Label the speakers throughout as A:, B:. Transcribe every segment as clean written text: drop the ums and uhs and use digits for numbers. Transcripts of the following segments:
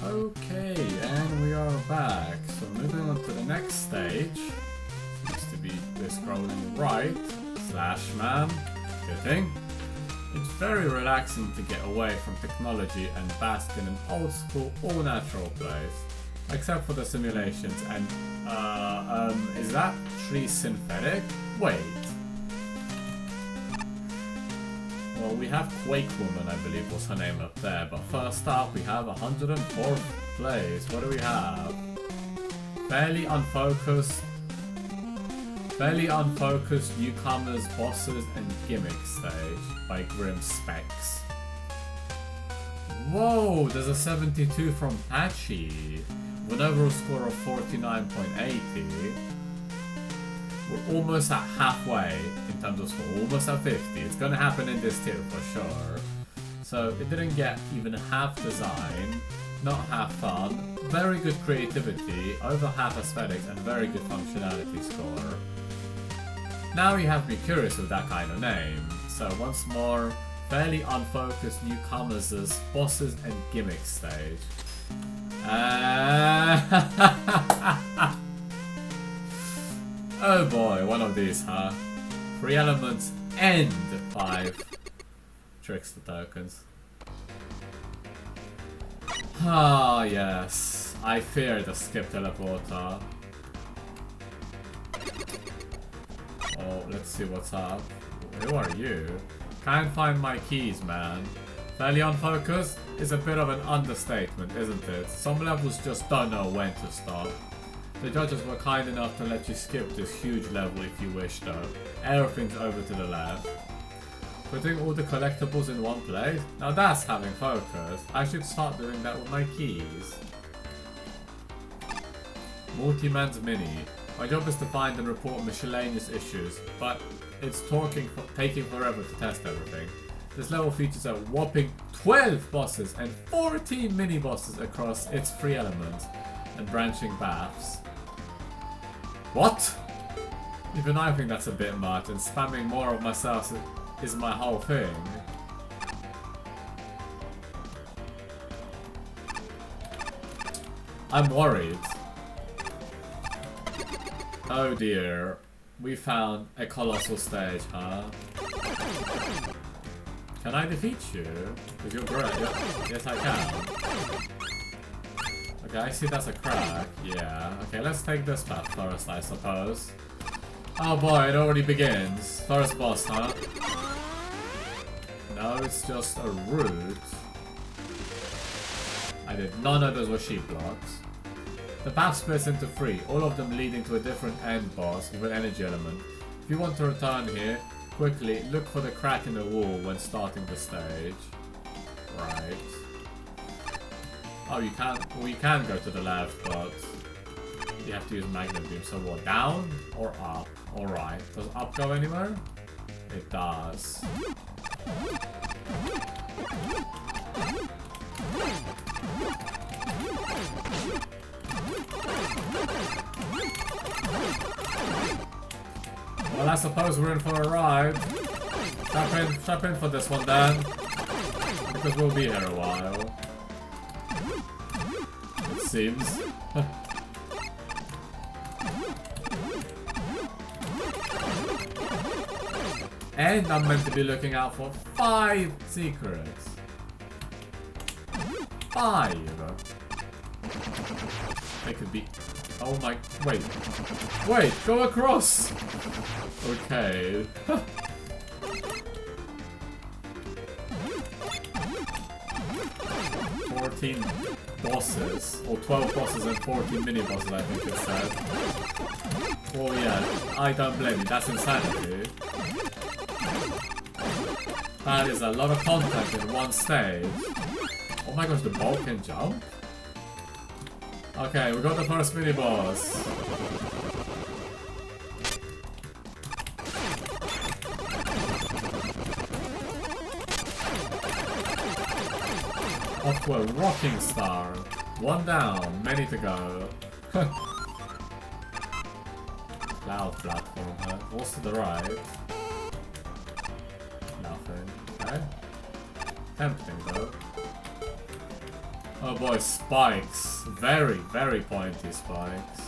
A: Okay, and we are back. So moving on to the next stage. Seems to be we're scrolling right. Slash man. Good thing. It's very relaxing to get away from technology and bask in an old school, all natural place. Except for the simulations and is that tree synthetic? Wait. Well, we have Quake Woman, I believe was her name up there, but first up we have 104th place. What do we have? Fairly unfocused newcomers, bosses, and gimmicks stage by Grim Specs. Whoa, there's a 72 from Patchy, with an overall score of 49.80. We're almost at halfway in terms of score, almost at 50. It's gonna happen in this tier for sure. So it didn't get even half design, not half fun, very good creativity, over half aesthetics, and very good functionality score. Now you have me curious with that kind of name. So once more, fairly unfocused newcomers, bosses, and gimmicks stage. Oh boy, one of these, huh? 3 elements and 5 trickster tokens. Ah, yes. I fear the skip teleporter. Oh, let's see what's up. Who are you? Can't find my keys, man. Fairly unfocused is a bit of an understatement, isn't it? Some levels just don't know when to stop. The judges were kind enough to let you skip this huge level if you wish though. Everything's over to the left. Putting all the collectibles in one place? Now that's having focus. I should start doing that with my keys. Multi-Man's Mini. My job is to find and report miscellaneous issues, but it's taking forever to test everything. This level features a whopping 12 bosses and 14 mini-bosses across its 3 elements and branching paths. What? Even I think that's a bit much, and spamming more of myself is my whole thing. I'm worried. Oh dear. We found a colossal stage, huh? Can I defeat you? Because you're great. Yes, I can. Okay, I see that's a crack. Yeah. Okay, let's take this path first, I suppose. Oh boy, it already begins. First boss, huh? No, it's just a route. I did not know those were sheep blocks. The path splits into 3, all of them leading to a different end boss with an energy element. If you want to return here, quickly look for the crack in the wall when starting the stage. Right. Oh, you can go to the left, but you have to use magnet beam. So what, down or up? Alright. Does up go anywhere? It does. Well, I suppose we're in for a ride. Strap in for this one then. Because we'll be here a while. It seems. And I'm meant to be looking out for 5 secrets. 5! They could be... Oh my... Wait. Wait, go across! Okay. 14 bosses, or 12 bosses and 14 mini-bosses, I think it said. Oh yeah, I don't blame you, that's insanity. That is a lot of content in one stage. Oh my gosh, the ball can jump? Okay, we got the first mini-boss. Off to a rocking start. 1 down, many to go. Cloud platform, huh? What's to the right? Nothing. Okay. Tempting though. Oh boy, spikes. Very, very pointy spikes.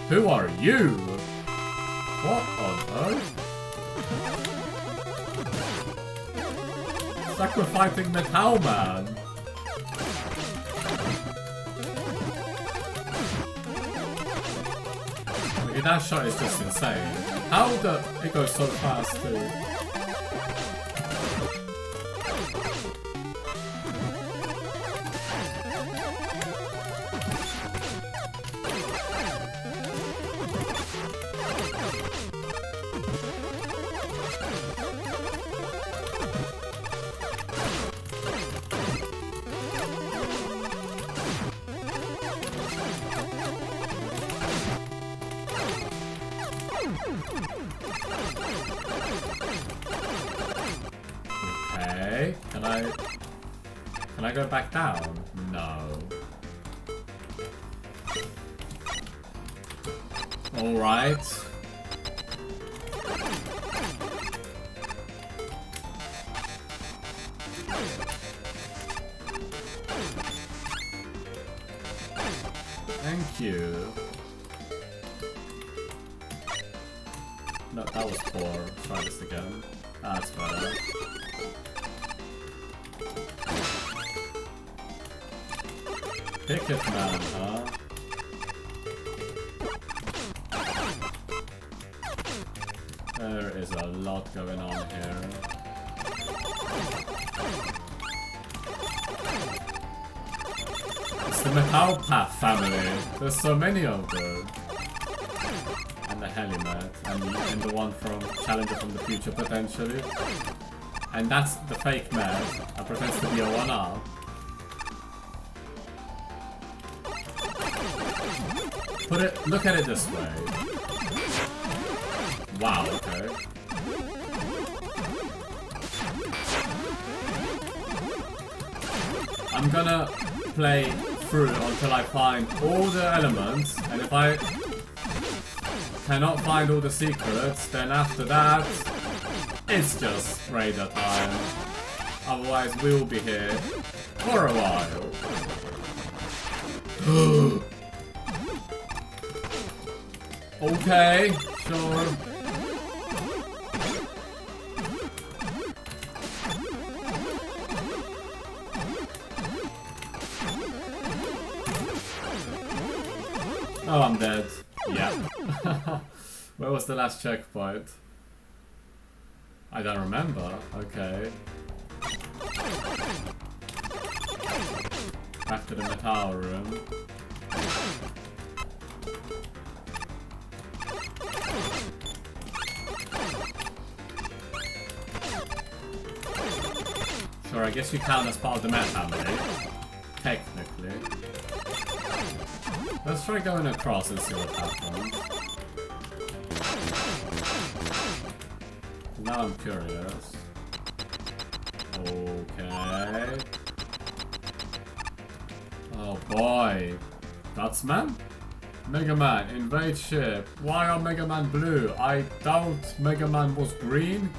A: Who are you? What on earth? It's like we're fighting Metal Man. Okay, that shot is just insane. How the... It goes so fast too. Okay, can I go back down? No. Alright. Thank you. No, that was poor. Let's try this again. That's better. Pick it, man, huh? There is a lot going on here. It's the Metal Path family. There's so many of them. And the Helimet, and the one from Challenger from the Future, potentially. And that's the fake man that pretends to be a 1-up. Look at it this way. Wow, okay. I'm gonna play through until I find all the elements, and if I cannot find all the secrets, then after that, it's just Raider time. Otherwise, we'll be here for a while. Okay, sure. Oh, I'm dead. Yeah. Where was the last checkpoint? I don't remember. Okay. Back to the metal room. Sure, I guess you count as part of the Met family. Technically. Let's try going across and see what happens. Now I'm curious. Okay. Oh boy. Gutsman? Mega Man, invade ship. Why are Mega Man blue? I doubt Mega Man was green.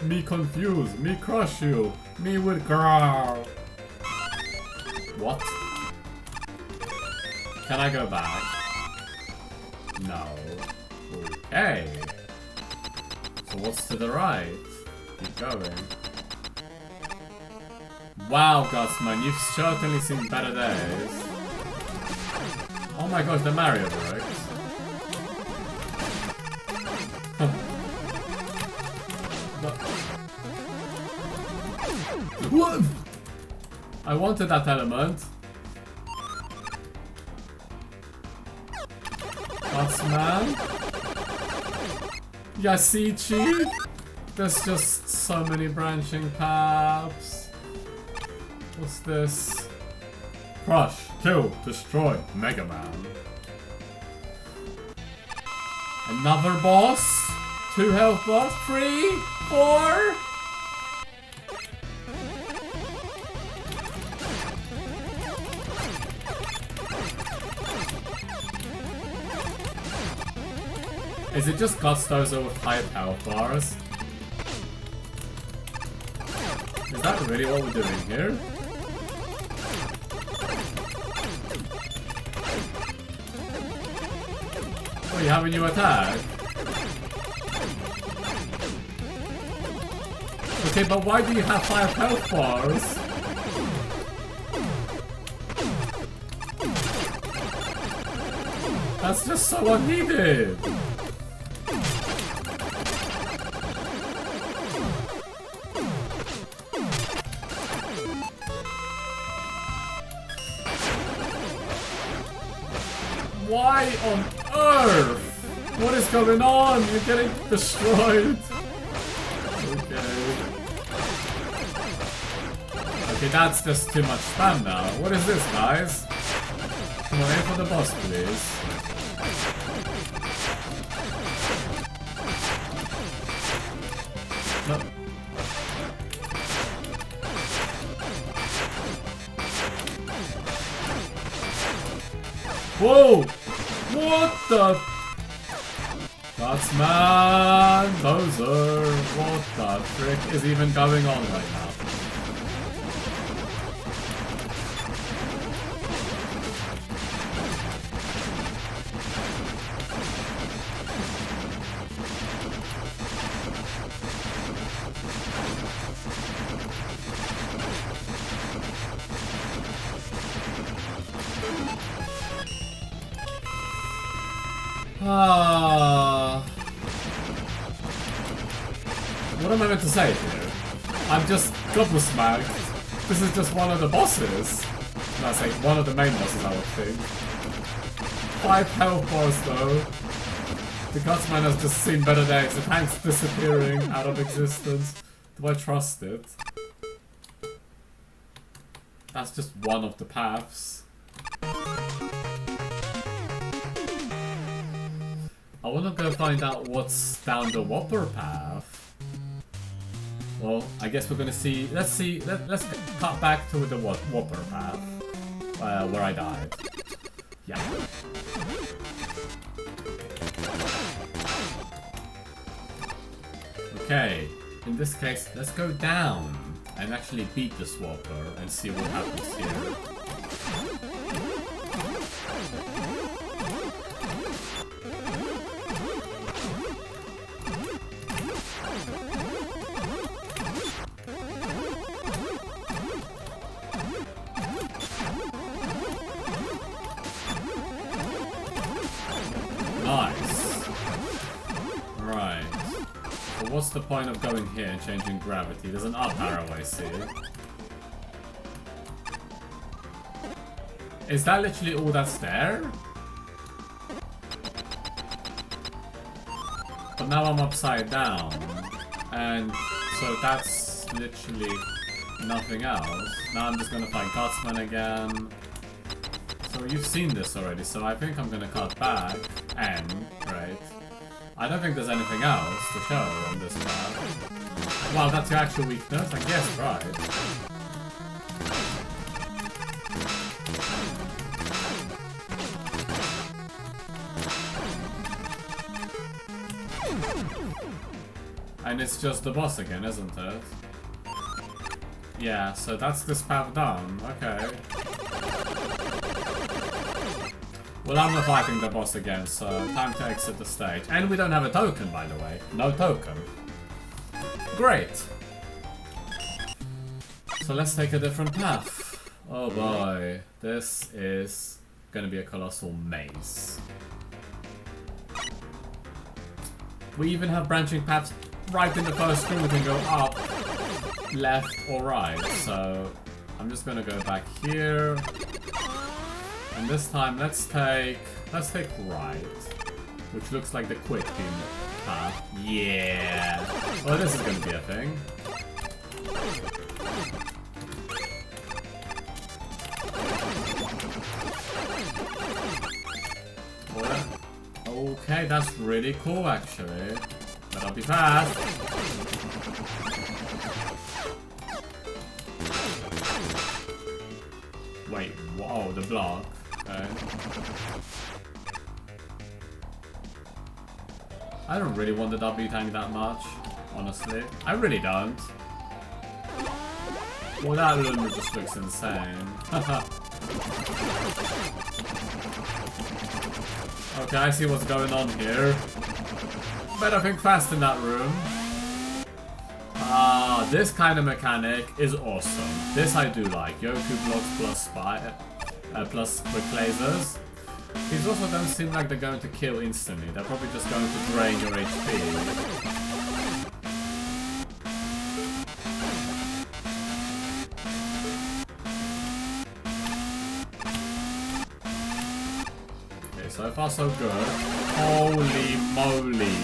A: Me confused. Me crush you. Me will growl. What? Can I go back? No. Okay. So what's to the right? Keep going. Wow, Gutsman, you've certainly seen better days. Oh my gosh, the Mario bricks. What? I wanted that element. Gutsman? Yasichi? There's just so many branching paths. What's this? Crush, kill, destroy, Mega Man. Another boss? 2 health bars? 3? 4? Is it just Gustozo with high health bars? Is that really what we're doing here? Oh, you have a new attack? Okay, but why do you have 5 health bars? That's just so unneeded! Why on earth? What is going on? You're getting destroyed. Okay, that's just too much spam now. What is this, guys? Come on, aim for the boss, please. No. Whoa! What the? Gutsman! Bowser! What the frick is even going on right now? What am I meant to say here? I'm just double smacked. This is just one of the bosses. No, I say one of the main bosses, I would think. 5 health bars though. The Gutsman has just seen better days. The tank's disappearing out of existence. Do I trust it? That's just one of the paths. I wanna go find out what's down the Whopper path. Well, I guess we're gonna see. Let's cut back to the Whopper path, where I died. Yeah. Okay. In this case, let's go down and actually beat the Whopper and see what happens here. What's the point of going here and changing gravity? There's an up arrow, I see. Is that literally all that's there? But now I'm upside down. And so that's literally nothing else. Now I'm just gonna fight Gutsman again. So you've seen this already, so I think I'm gonna cut back. And, right. I don't think there's anything else to show on this map. Wow, that's your actual weakness? I guess, right. And it's just the boss again, isn't it? Yeah, so that's this path done. Okay. Well, I'm not fighting the boss again, so time to exit the stage. And we don't have a token, by the way. No token. Great. So let's take a different path. Oh boy. This is gonna be a colossal maze. We even have branching paths right in the first screen. We can go up, left, or right. So I'm just gonna go back here. And this time, let's take right, which looks like the quick team path. Yeah. Oh, this is gonna be a thing. Okay, that's really cool, actually. But I'll be fast. Wait, whoa, the block. Okay. I don't really want the W tank that much, honestly. I really don't. Well, that Luna just looks insane. Okay, I see what's going on here. Better think fast in that room. This kind of mechanic is awesome. This I do like. Yoku blocks plus quick lasers. These also don't seem like they're going to kill instantly. They're probably just going to drain your HP. Okay, so far so good. Holy moly.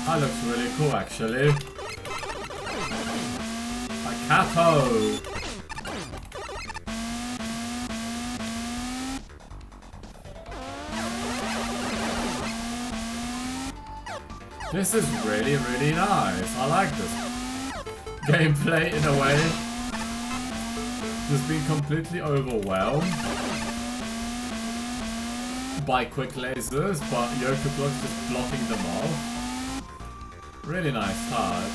A: That looks really cool, actually. A Kato! This is really, really nice. I like this gameplay in a way. Just being completely overwhelmed by quick lasers, but Yoku blocks just blocking them off. Really nice touch.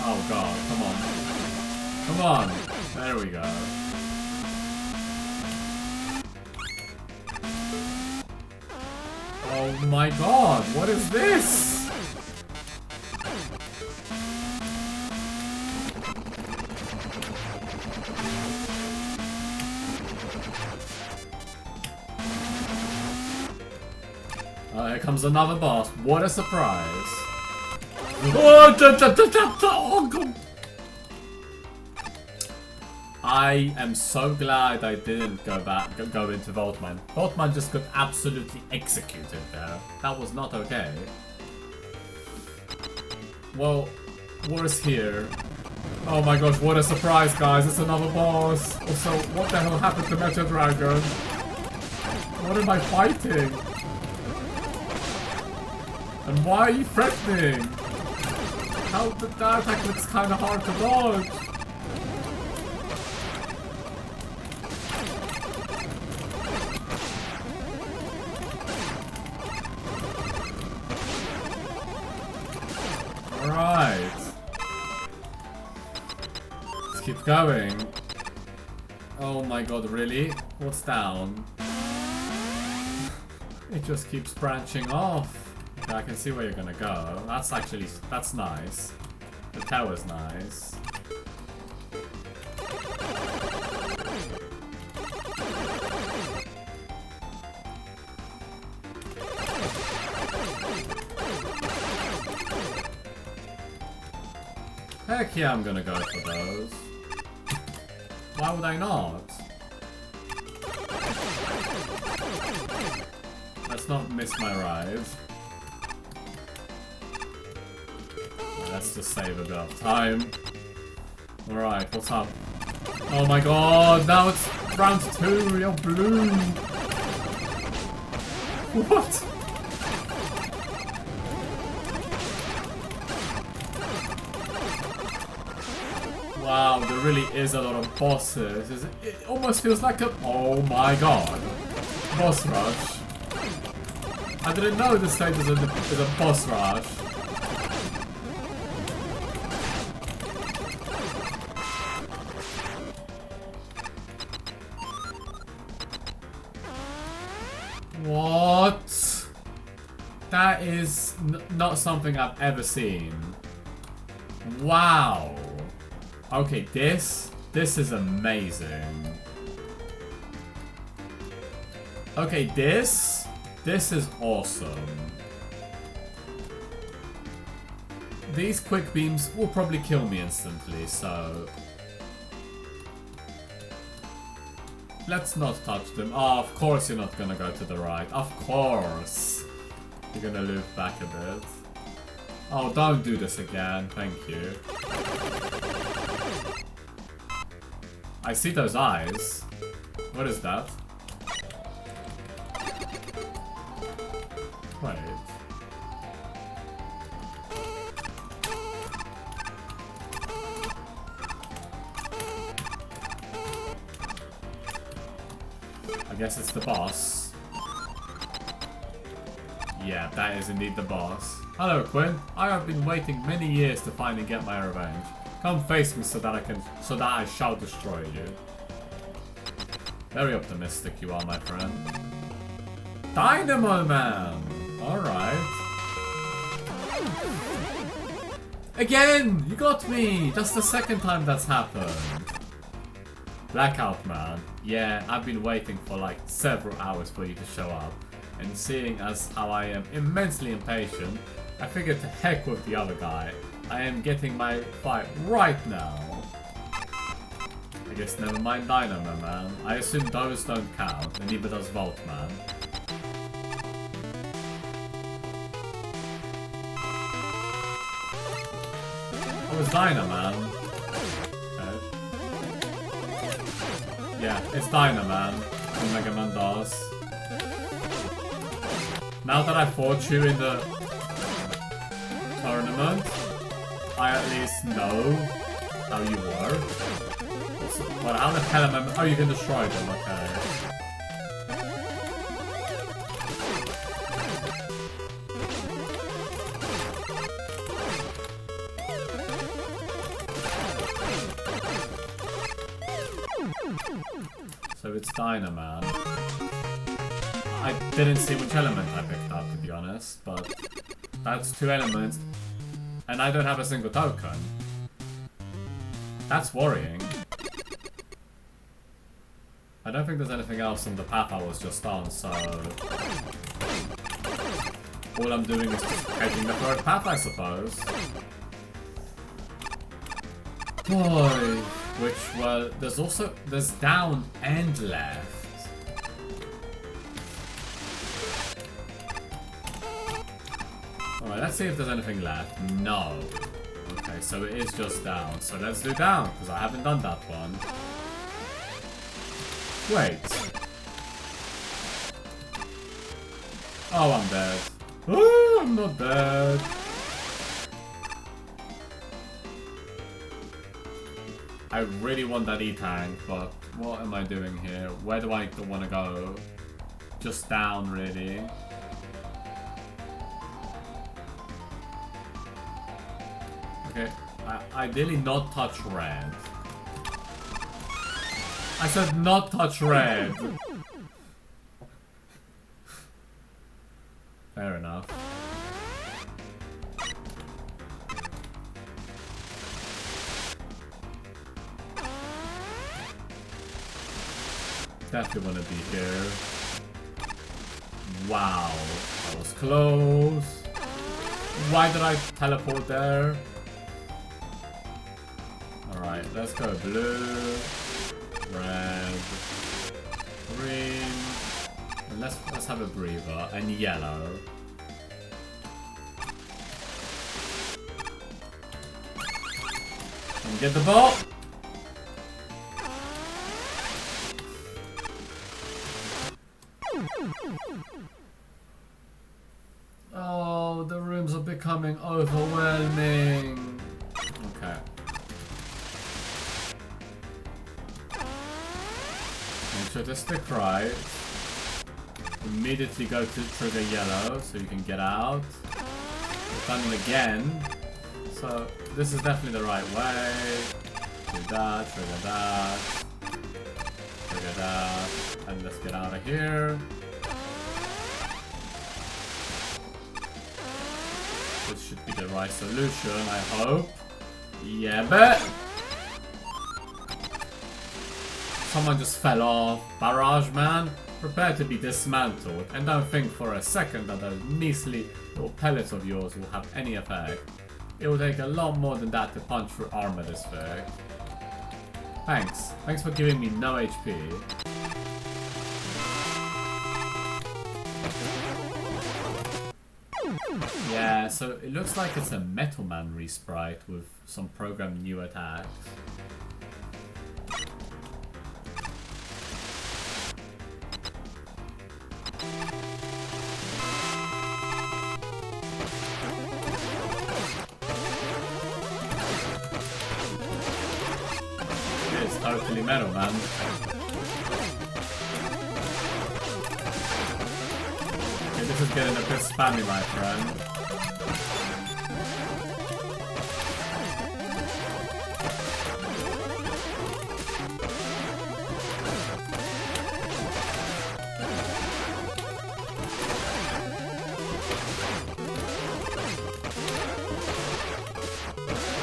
A: Oh god, come on. Come on! There we go. Oh my god, what is this? Here comes another boss. What a surprise. Oh, God. I am so glad I didn't go into Voltman. Voltman just got absolutely executed there. That was not okay. Well, worse here. Oh my gosh, what a surprise, guys. It's another boss. Also, what the hell happened to Mecha Dragon? What am I fighting? And why are you threatening? How did that attack looks kinda hard to dodge? Alright. Let's keep going. Oh my god, really? What's down? It just keeps branching off. Okay, I can see where you're gonna go. That's nice. The tower's nice. Heck yeah, I'm gonna go for those. Why would I not? Let's not miss my ride. Let's just save a bit of time. Alright, what's up? Oh my god, now it's round 2, you're blue! What? Wow, there really is a lot of bosses. It almost feels like a... Oh my god. Boss rush. I didn't know this stage is a boss rush. What? That is not something I've ever seen. Wow. Okay, this is amazing. Okay, this is awesome. These quick beams will probably kill me instantly, so... Let's not touch them. Oh, of course you're not gonna go to the right. Of course. You're gonna loop back a bit. Oh, don't do this again. Thank you. I see those eyes. What is that? Wait. I guess it's the boss. Yeah, that is indeed the boss. Hello, Quinn. I have been waiting many years to finally get my revenge. Come face me so that I shall destroy you. Very optimistic you are, my friend. Dynamo Man! Alright. Again! You got me! That's the second time that's happened. Blackout Man. Yeah, I've been waiting for like several hours for you to show up. And seeing as how I am immensely impatient, I figured to heck with the other guy. I am getting my fight right now. I guess never mind Dynamo Man. I assume those don't count, and neither does Volt Man. Oh, it's Dynamo Man. Okay. Yeah, it's Dynamo Man. What Mega Man does. Now that I fought you in the tournament, I at least know how you work. But how the hell am I... Oh, you can destroy them, okay. So it's Dynaman. I didn't see which element I picked up, to be honest, but that's 2 elements, and I don't have a single token. That's worrying. I don't think there's anything else on the path I was just on, so... all I'm doing is just taking the 3rd path, I suppose. Boy, which, well, there's down and left. Alright, let's see if there's anything left. No. Okay, so it is just down. So let's do down, because I haven't done that one. Wait. Oh, I'm dead. Oh, I'm not dead. I really want that E-Tank, but what am I doing here? Where do I want to go? Just down, really. Okay, ideally not touch red. I said not touch red. Fair enough. Definitely want to be here. Wow, that was close. Why did I teleport there? Alright, let's go blue, red, green, and let's have a breather, and yellow. And get the ball! Oh, the rooms are becoming overwhelming. Okay. Make sure to stick right. Immediately go to trigger yellow so you can get out. We've done it again. So this is definitely the right way. Do that, trigger that. Trigger that. And let's get out of here. This should be the right solution, I hope. Yeah, but someone just fell off. Barrage Man, prepare to be dismantled, and don't think for a second that those measly little pellets of yours will have any effect. It will take a lot more than that to punch through armor this big. Thanks. Thanks for giving me no HP. Yeah, so it looks like it's a Metal Man resprite with some programmed new attacks. actually metal, man. Okay, this is getting a bit spammy, my friend.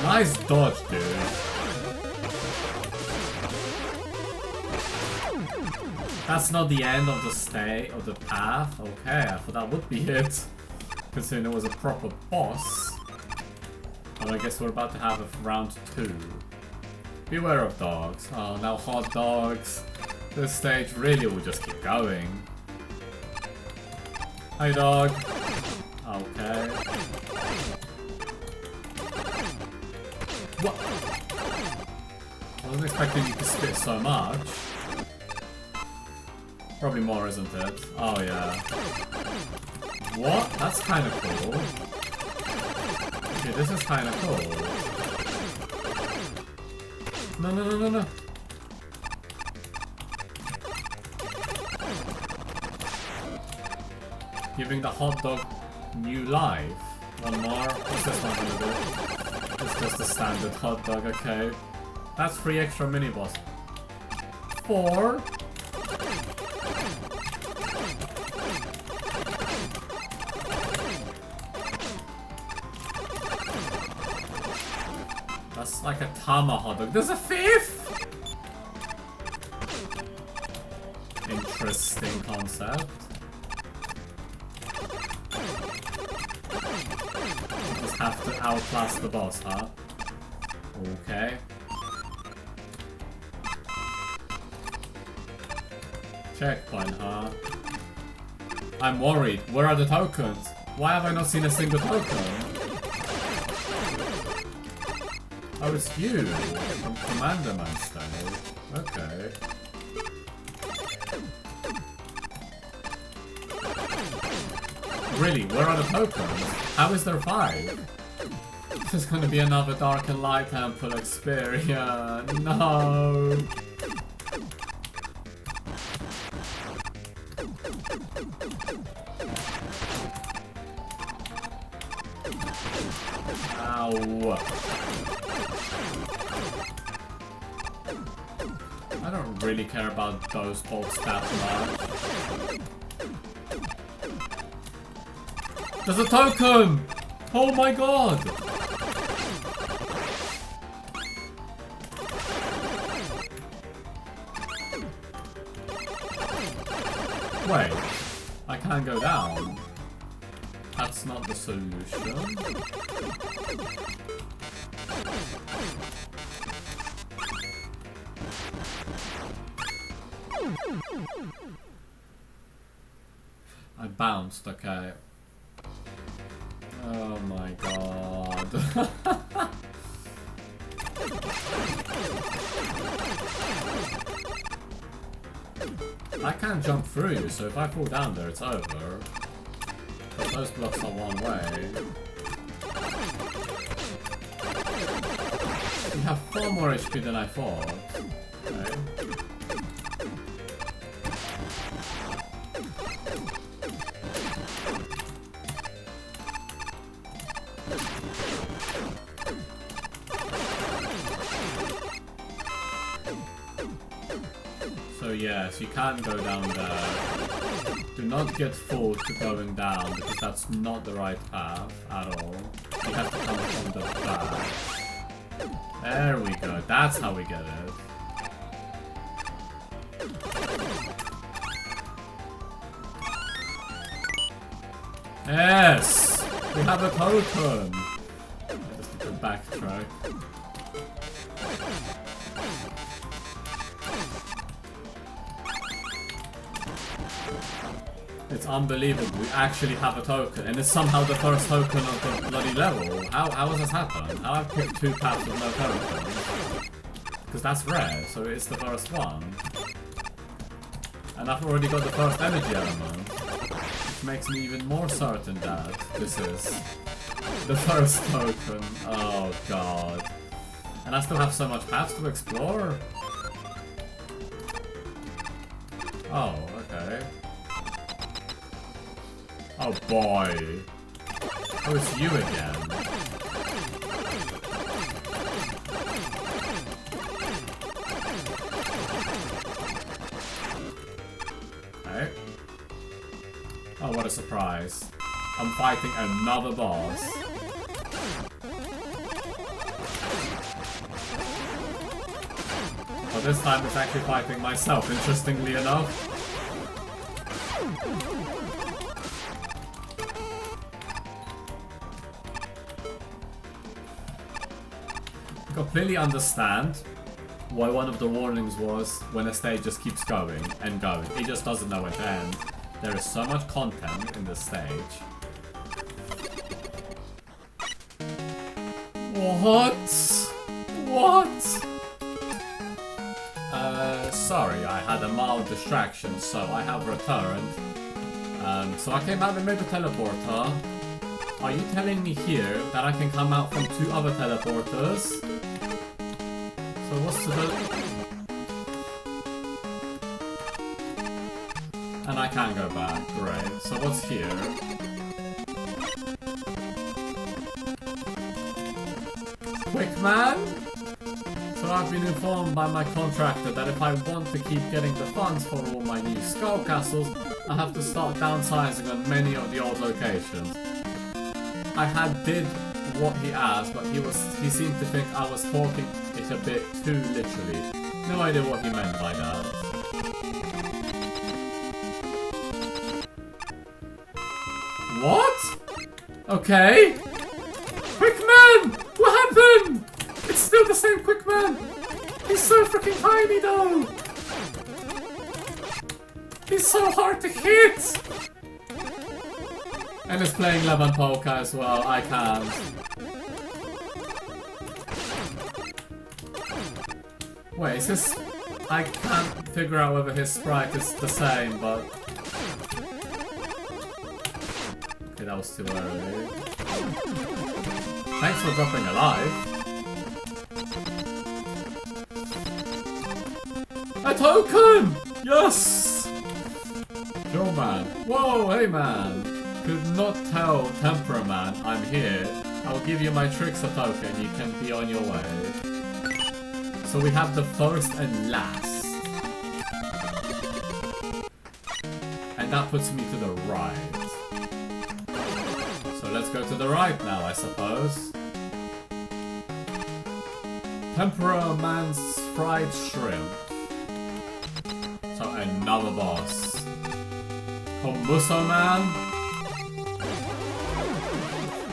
A: Nice dodge, dude. That's not the end of the stay of the path. Okay, I thought that would be it, considering it was a proper boss. But I guess we're about to have a round 2. Beware of dogs. Oh, now hot dogs. This stage really will just keep going. Hi, dog. Okay. What? I wasn't expecting you to spit so much. Probably more, isn't it? Oh yeah. What? That's kind of cool. Okay, this is kind of cool. No, no, no, no, no. Giving the hot dog new life. One more. What's this one gonna do? It's just a standard hot dog, okay. That's 3 extra mini-boss. 4? That's like a Tama hot dog. There's a 5th! Interesting concept. Just have to outlast the boss, huh? Okay. Checkpoint, huh? I'm worried. Where are the tokens? Why have I not seen a single token? Oh, it's you from Commander Master. Okay. Really, where are the tokens? How is there 5? This is gonna be another Dark and Light Temple experience. No! Ow. I don't really care about those bolts that much. There's a token! Oh my god! Wait, I can't go down. That's not the solution. I bounced, okay. Oh my god. I can't jump through you, so if I fall down there, it's over. But those blocks are one way. You have far more HP than I thought. Okay. So yes, you can't go down there. Do not get fooled to going down, because that's not the right path at all. You have to come from the back. There we go, that's how we get it. Yes! We have a token! I just need to backtrack. It's unbelievable, we actually have a token, and it's somehow the first token of the bloody level. How has this happened? How have I picked 2 paths with no token? Because that's rare, so it's the first one. And I've already got the first energy element, which makes me even more certain that this is the first token. Oh god. And I still have so much paths to explore. Oh, okay. Oh boy. Oh, it's you again. Okay. Oh, what a surprise. I'm fighting another boss. But this time it's actually fighting myself, interestingly enough. I completely understand why one of the warnings was when a stage just keeps going and going. It just doesn't know when to end. There is so much content in this stage. What? What? Sorry, I had a mild distraction, so I have returned. So I came out and made a teleporter. Are you telling me here that I can come out from 2 other teleporters? So what's the... And I can go back, great. So what's here? Quick man? So I've been informed by my contractor that if I want to keep getting the funds for all my new skull castles, I have to start downsizing on many of the old locations. I did what he asked, but he seemed to think I was talking it a bit too literally. No idea what he meant by that. What? Okay. Quick man! What happened? It's still the same Quick man! He's so freaking tiny though! He's so hard to hit! And it's playing Lemon Polka as well, I can't. Wait, is this... I can't figure out whether his sprite is the same, but... Okay, that was too early. Thanks for dropping alive. A token! Yes! Yo man. Whoa, hey man. Could not tell Tempera man I'm here. I will give you my Trickster token. You can be on your way. So we have the first and last. And that puts me to the right. So let's go to the right now, I suppose. Tempera man's fried shrimp. So another boss. Komuso man.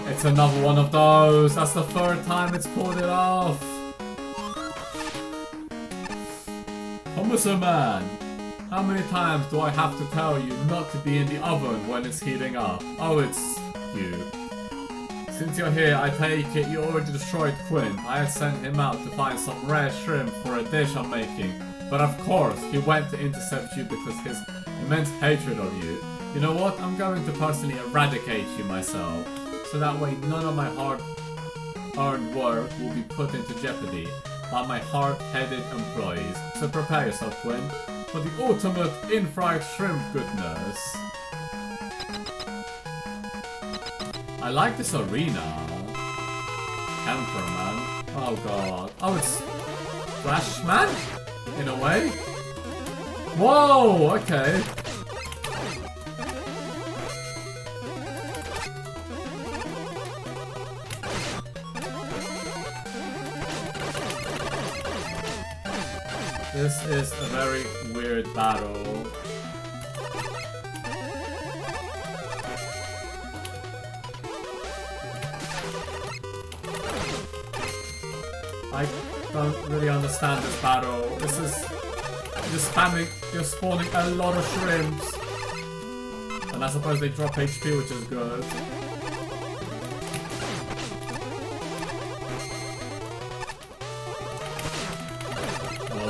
A: It's another one of those. That's the 3rd time it's pulled it off. Komuso man. How many times do I have to tell you not to be in the oven when it's heating up? Oh, it's you. Since you're here, I take it you already destroyed Quinn. I had sent him out to find some rare shrimp for a dish I'm making. But of course, he went to intercept you because his immense hatred of you. You know what? I'm going to personally eradicate you myself. So that way none of my hard-earned work will be put into jeopardy by my hard-headed employees. So prepare yourself, Quinn, for the ultimate in-fried shrimp goodness. I like this arena. Temperament. Oh god. Oh, it's Flash Man? In a way? Whoa, okay. This is a very weird battle. I don't really understand this battle. This is just spamming, you're spawning a lot of shrimps. And I suppose they drop HP, which is good.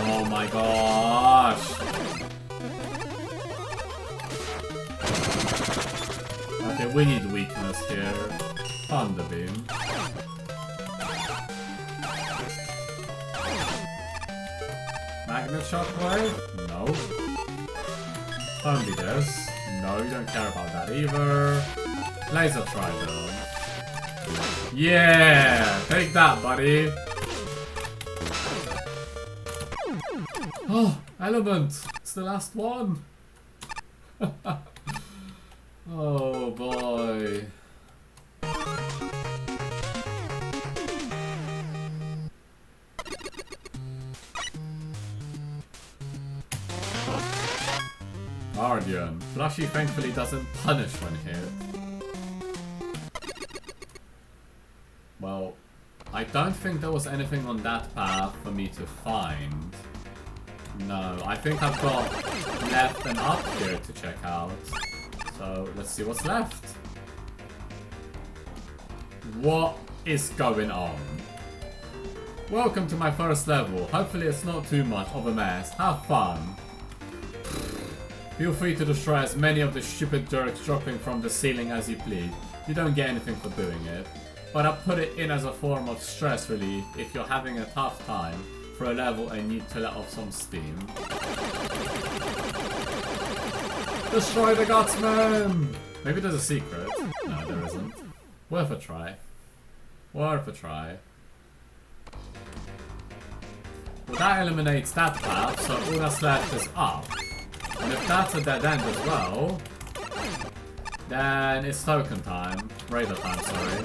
A: Oh my gosh! Okay, we need weakness here. Thunder Beam. Magnet Shockwave? No. Only this. No, you don't care about that either. Laser Trident. Yeah! Take that, buddy! Oh, Element! It's the last one! Oh boy. Guardian. Flushy thankfully doesn't punish when hit. Well, I don't think there was anything on that path for me to find. No, I think I've got left and up here to check out. So, let's see what's left. What is going on? Welcome to my first level. Hopefully it's not too much of a mess. Have fun. Feel free to destroy as many of the stupid jerks dropping from the ceiling as you please. You don't get anything for doing it. But I put it in as a form of stress relief if you're having a tough time for a level and need to let off some steam. Destroy the Gutsman! Maybe there's a secret. No, there isn't. Worth a try. Worth a try. Well, that eliminates that path, so all that's left is up. And if that's a dead end as well, then it's token time. Radar time, sorry.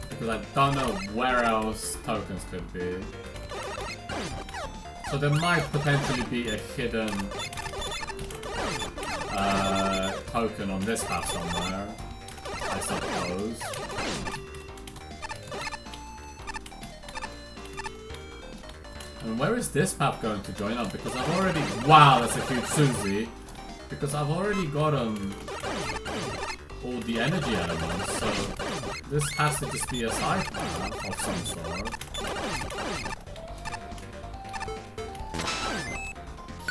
A: Because I don't know where else tokens could be. So there might potentially be a hidden token on this path somewhere, I suppose. And where is this path going to join up? Because I've already... Wow, that's a huge Susie. Because I've already gotten all the energy elements, so this has to just be a side path of some sort.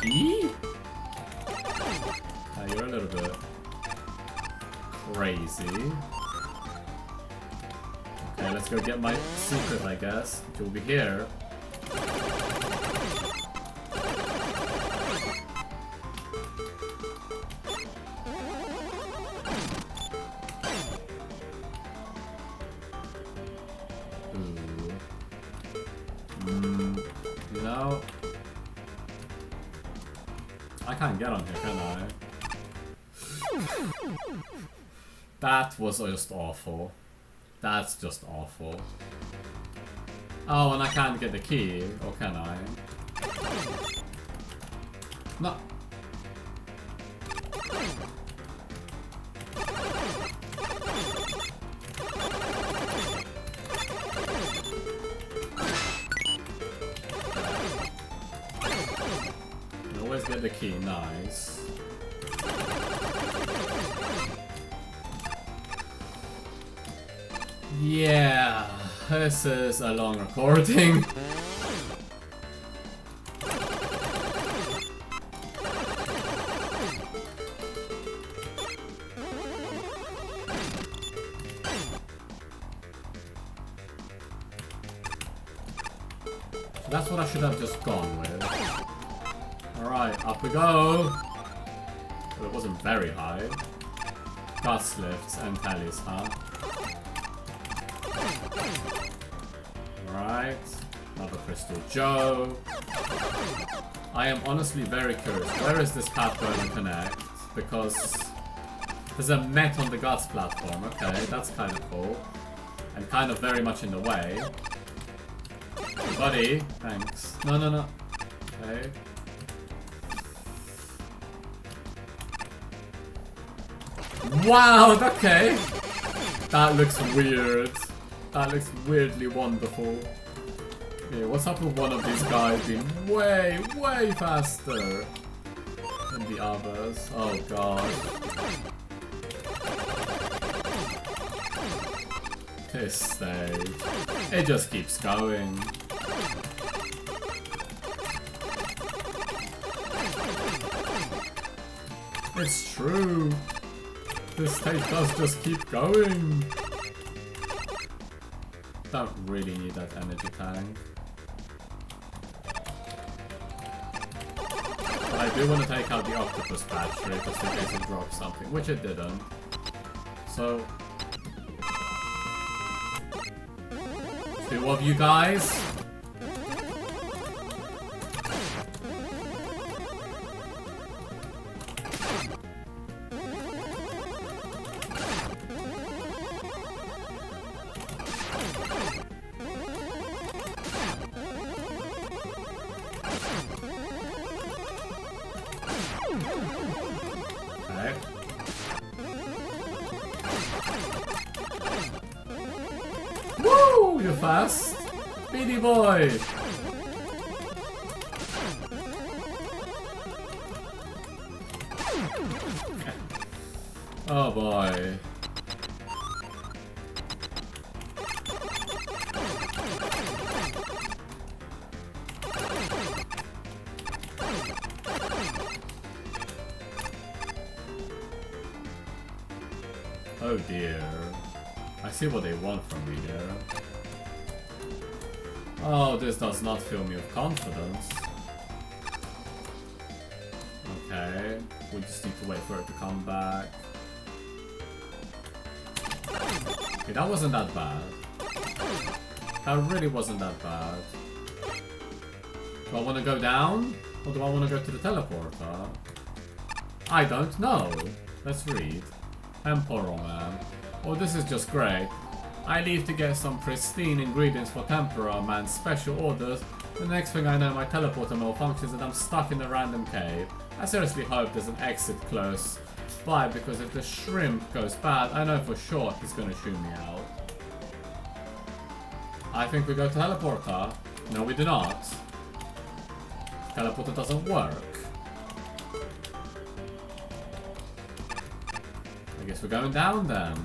A: Key? You're a little bit crazy. Okay, let's go get my secret, I guess, which will be here. You know, I can't get on here, can I? That was just awful. That's just awful. Oh, and I can't get the key, or can I? No. You always get the key, nice. Yeah, this is a long recording. That's what I should have just gone with. Alright, up we go. Well, it wasn't very high. Guts lifts and tallies, huh? Alright, another Crystal Joe. I am honestly very curious. Where is this path going to connect? Because there's a Met on the Guts platform. Okay, that's kind of cool. And kind of very much in the way. Hey, buddy, thanks. No, no, no. Okay. Wow, okay. That looks weird. That looks weirdly wonderful. Okay, what's up with one of these guys being way, way faster than the others? Oh god. This stage. It just keeps going. It's true. This stage does just keep going. Don't really need that energy tank. But I do want to take out the octopus battery just in case it drops something, which it didn't. So... 2 of you guys. Okay. Woo! You're fast! Speedy boy! Oh boy. Oh dear. I see what they want from me here. Oh, this does not fill me with confidence. Okay, we just need to wait for it to come back. Okay, that wasn't that bad. That really wasn't that bad. Do I want to go down? Or do I want to go to the teleporter? I don't know. Let's read. Temporal Man. Oh, this is just great. I leave to get some pristine ingredients for Tempura Man's special orders. The next thing I know, my teleporter malfunctions and I'm stuck in a random cave. I seriously hope there's an exit close by, because if the shrimp goes bad, I know for sure he's gonna shoot me out. I think we go to teleporter. No, we do not. Teleporter doesn't work. I guess we're going down then.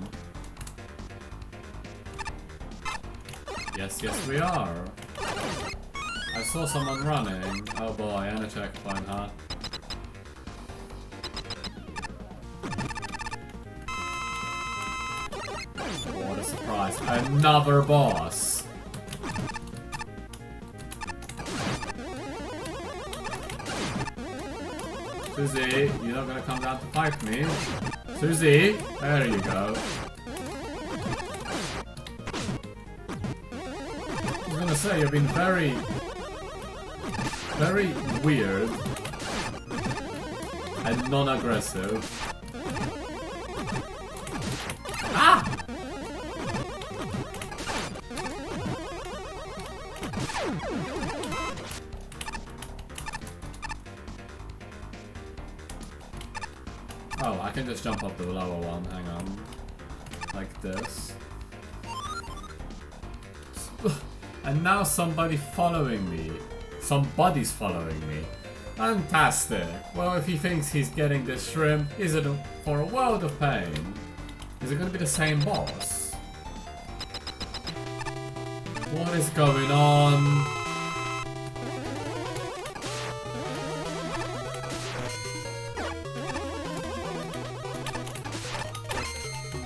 A: Yes, yes we are. I saw someone running. Oh boy, and a checkpoint, huh? Oh, what a surprise. Another boss! Susie, you're not gonna come down to fight me. Susie, there you go. I was gonna say, you've been very weird and non-aggressive. Ah! Oh, I can just jump up the lower one, hang on. Like this. And now somebody's following me. Somebody's following me. Fantastic. Well, if he thinks he's getting this shrimp, is it for a world of pain? Is it going to be the same boss? What is going on?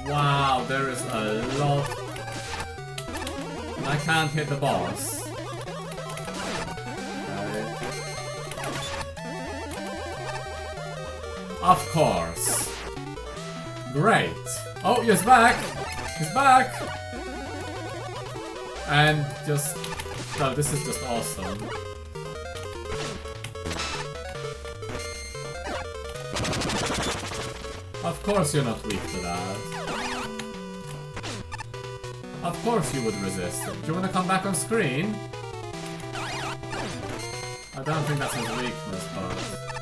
A: Wow, there is a lot. And I can't hit the boss. Okay. Of course. Great. Oh, he's back! He's back! And just... Oh, this is just awesome. Of course you're not weak to that. Of course you would resist. Do you want to come back on screen? I don't think that's his weakness, but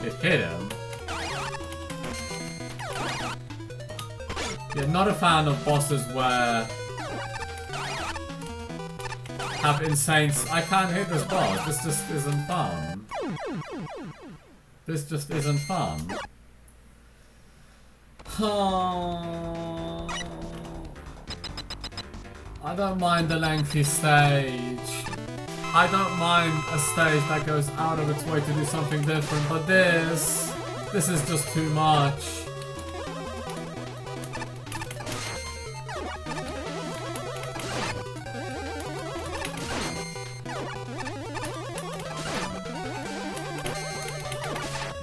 A: it hit him. Yeah, not a fan of bosses where have insane... I can't hit this boss. This just isn't fun. This just isn't fun. I don't mind the lengthy stage. I don't mind a stage that goes out of its way to do something different, but this is just too much.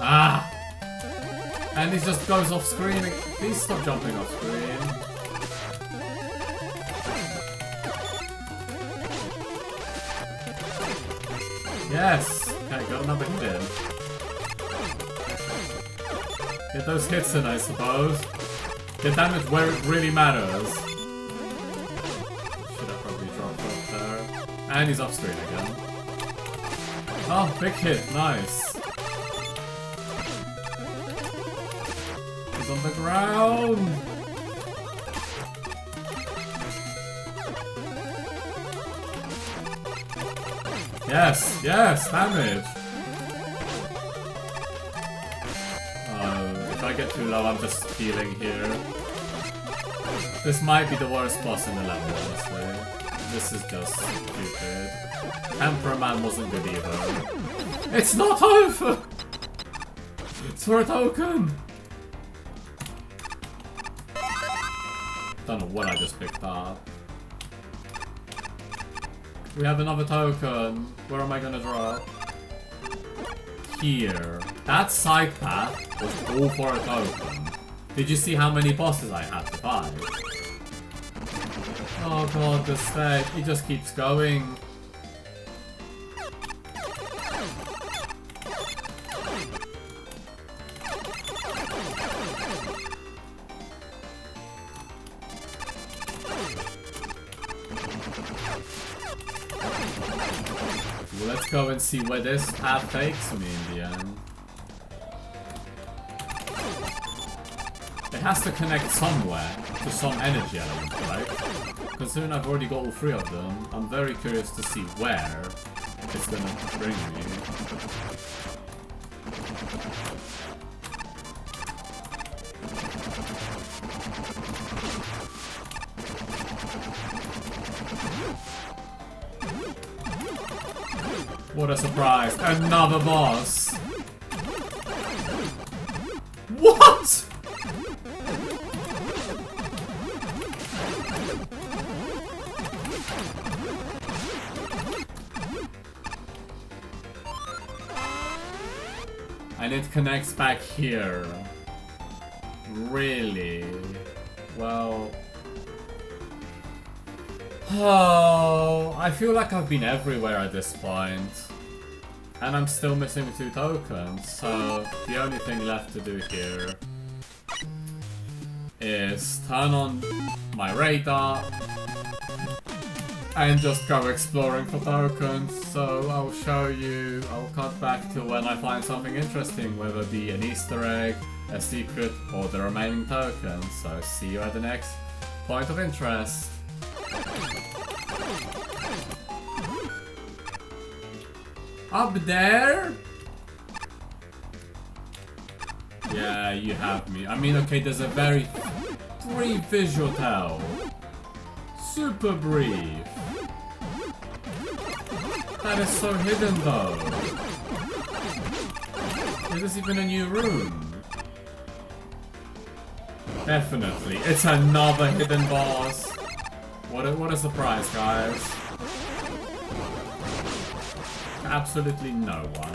A: Ah! And he just goes off screen. Please stop jumping off screen. Yes! Okay, got another hit in. Get those hits in, I suppose. Get damage where it really matters. Should have probably dropped off there. And he's off screen again. Oh, big hit, nice. He's on the ground. Yes, yes, damage. If I get too low, I'm just healing here. This might be the worst boss in the level, honestly. This is just stupid. Emperor Man wasn't good either. It's not over! It's for a token! Don't know what I just picked up. We have another token. Where am I gonna drop? Here. That side path was all for a token. Did you see how many bosses I had to fight? Oh god, this stage. He just keeps going. Let's go and see where this path takes me in the end. It has to connect somewhere to some energy element, right? Considering I've already got all three of them, I'm very curious to see where it's gonna bring me. What a surprise! Another boss! What?! And it connects back here. Really? Well... Oh, I feel like I've been everywhere at this point. And I'm still missing 2 tokens, so the only thing left to do here is turn on my radar and just go exploring for tokens. So I'll show you, I'll cut back to when I find something interesting, whether it be an Easter egg, a secret, or the remaining tokens. So see you at the next point of interest. Up there? Yeah, you have me. I mean, okay, there's a very brief visual tell. Super brief. That is so hidden though. Is this even a new room? Definitely. It's another hidden boss. What a surprise, guys. Absolutely no one.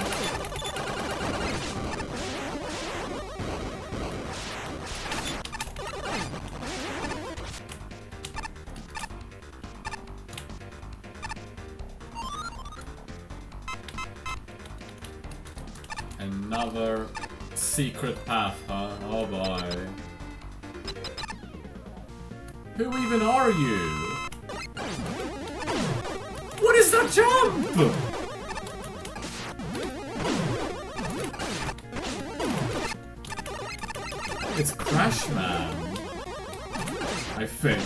A: Another secret path, huh? Oh boy. Who even are you? What is that jump? It's Crash Man, I think.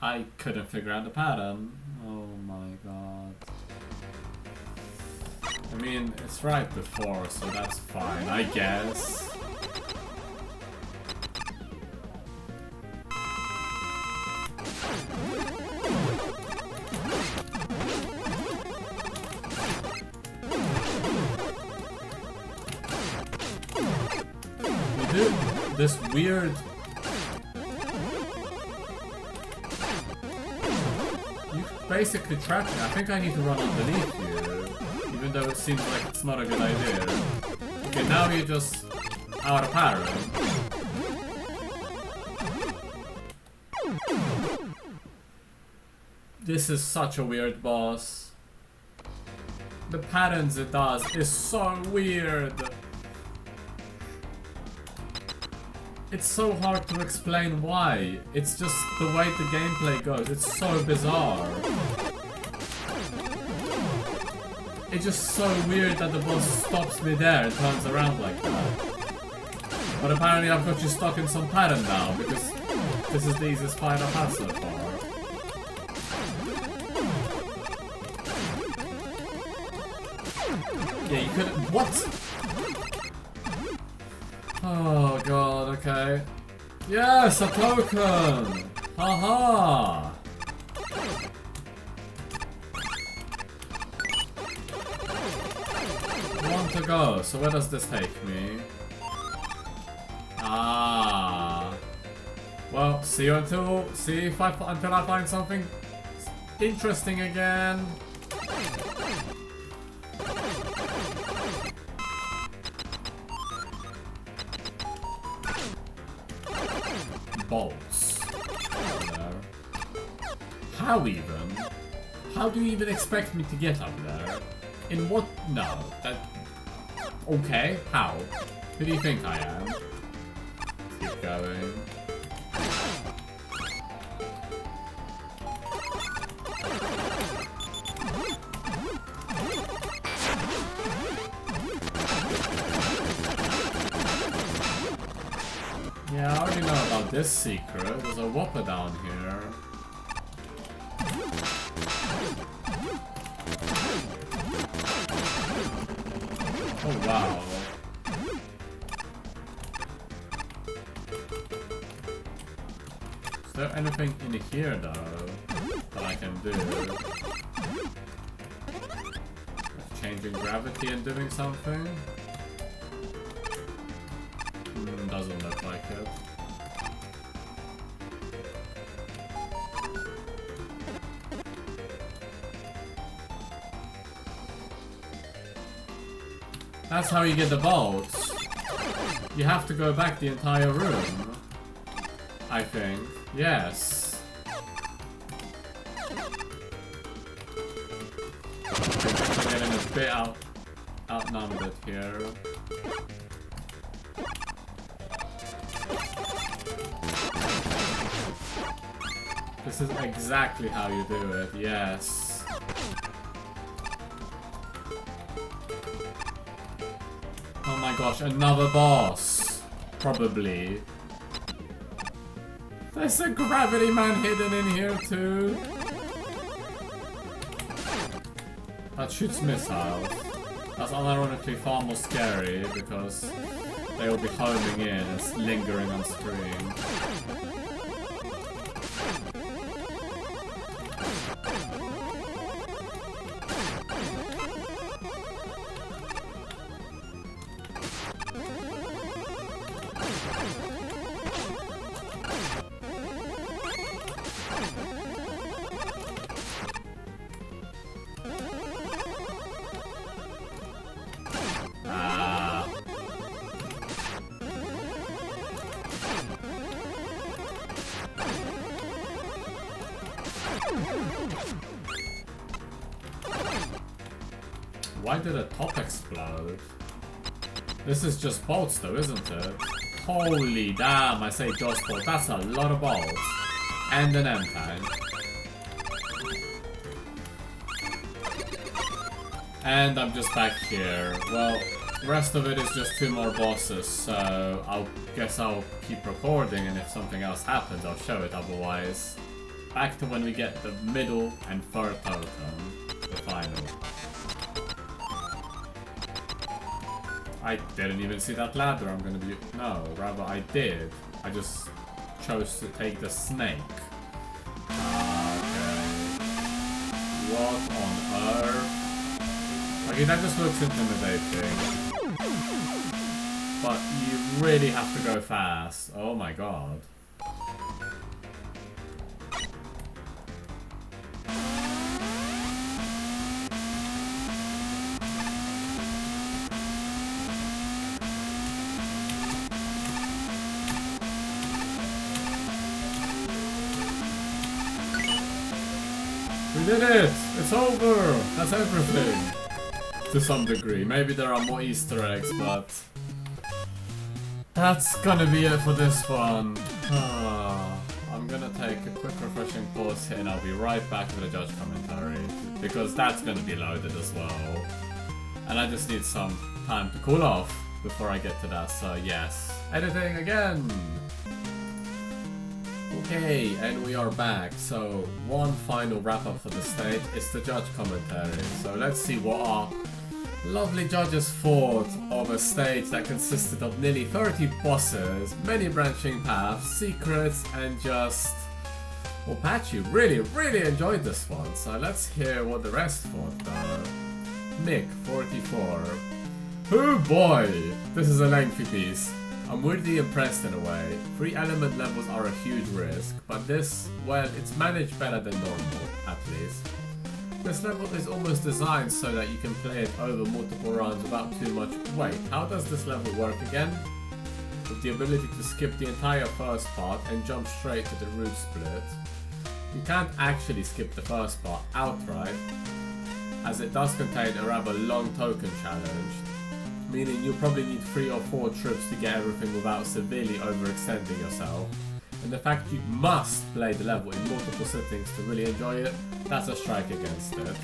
A: I couldn't figure out the pattern. Oh my god. I mean, it's right before, so that's fine, I guess. do this weird... You basically trap me. I think I need to run underneath you. Even though it seems like it's not a good idea. Okay, now you're just out of power. This is such a weird boss. The patterns it does is so weird. It's so hard to explain why. It's just the way the gameplay goes. It's so bizarre. It's just so weird that the boss stops me there and turns around like that. But apparently I've got you stuck in some pattern now because this is the easiest fight I've had so far. Yeah, you couldn't. What? Oh god, okay. Yes, a token! Haha! One to go, so where does this take me? Ah. Well, see you until I find something interesting again. Bolts. There. How even? How do you even expect me to get up there? In what? No. That. Okay. How? Who do you think I am? Keep going. Yeah, I already know about this secret. There's a whopper down here. Oh wow. Is there anything in here though that I can do? Changing gravity and doing something? Doesn't look like it. That's how you get the bolts. You have to go back the entire room. I think. Yes. I'm getting a bit outnumbered here. This is exactly how you do it, yes. Oh my gosh, another boss. Probably. There's a gravity man hidden in here too. That shoots missiles. That's unironically far more scary because they will be homing in and lingering on screen. Why did a top explode? This is just bolts though, isn't it? Holy damn, I say just bolts. That's a lot of bolts. And an M-tank. And I'm just back here. Well, the rest of it is just 2 more bosses, so I guess I'll keep recording, and if something else happens, I'll show it. Otherwise, back to when we get the middle and third totem, the final. I didn't even see that ladder I'm gonna be... No, rather I did. I just chose to take the snake. Okay. What on earth? Okay, that just looks intimidating. but you really have to go fast. Oh my god. We did it! It's over! That's everything! To some degree. Maybe there are more Easter eggs, but... that's gonna be it for this one. I'm gonna take a quick refreshing pause here and I'll be right back with the judge commentary. Because that's gonna be loaded as well. And I just need some time to cool off before I get to that, so yes. Editing again! Okay, and we are back. So, one final wrap up for the stage is the judge commentary. So let's see what our lovely judges thought of a stage that consisted of nearly 30 bosses, many branching paths, secrets, and just... well, Patchy really enjoyed this one. So let's hear what the rest thought though. Mick, 44. Oh boy! This is a lengthy piece. I'm weirdly impressed in a way. 3 element levels are a huge risk, but this, well, it's managed better than normal, at least. This level is almost designed so that you can play it over multiple rounds without too much... wait, how does this level work again? With the ability to skip the entire first part and jump straight to the route split. You can't actually skip the first part outright, as it does contain a rather long token challenge. Meaning you'll probably need 3 or 4 trips to get everything without severely overextending yourself. And the fact you must play the level in multiple sittings to really enjoy it, that's a strike against it.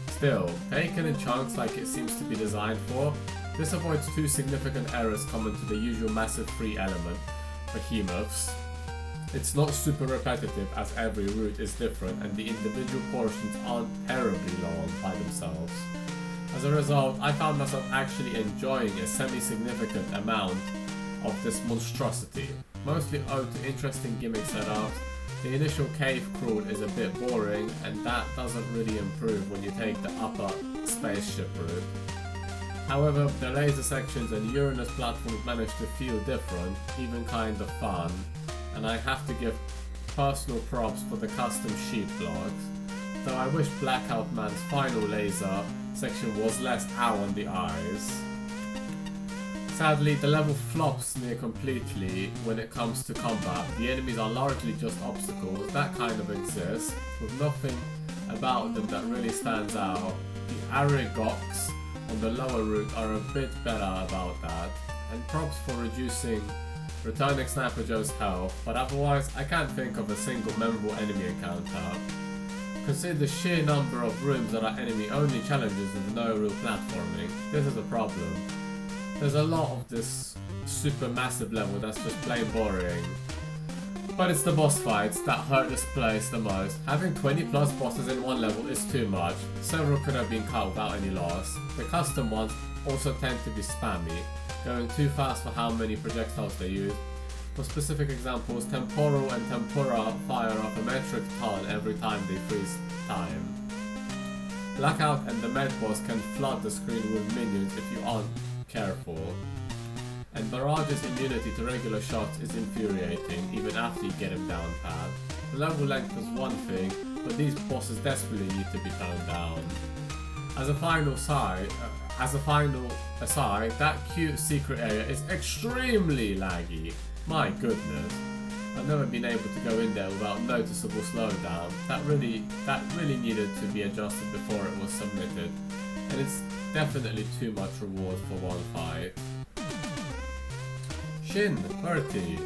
A: Still, taken in chunks like it seems to be designed for, this avoids 2 significant errors common to the usual massive 3 element behemoths. It's not super repetitive as every route is different and the individual portions aren't terribly long by themselves. As a result, I found myself actually enjoying a semi-significant amount of this monstrosity. Mostly owed to interesting gimmick setups. The initial cave crawl is a bit boring, and that doesn't really improve when you take the upper spaceship route. However, the laser sections and Uranus platforms manage to feel different, even kind of fun, and I have to give personal props for the custom sheep blocks, though I wish Blackout Man's final laser section was less ow on the eyes. Sadly, the level flops near completely when it comes to combat. The enemies are largely just obstacles that kind of exist, with nothing about them that really stands out. The Arigoks on the lower route are a bit better about that, and props for reducing returning Sniper Joe's health, but otherwise I can't think of a single memorable enemy encounter. Consider the sheer number of rooms that are enemy-only challenges with no real platforming. This is a problem. There's a lot of this super massive level that's just plain boring. But it's the boss fights that hurt this place the most. Having 20 plus bosses in one level is too much. Several could have been cut without any loss. The custom ones also tend to be spammy, going too fast for how many projectiles they use. For specific examples, Temporal and Tempura fire off a metric ton every time they freeze time. Blackout and the Med Boss can flood the screen with minions if you aren't careful. And Barrage's immunity to regular shots is infuriating even after you get him down pat. The level length is one thing, but these bosses desperately need to be toned down. As a final aside, that cute secret area is extremely laggy. My goodness, I've never been able to go in there without noticeable slowdown. That really needed to be adjusted before it was submitted, and it's definitely too much reward for one fight. Shin, 30.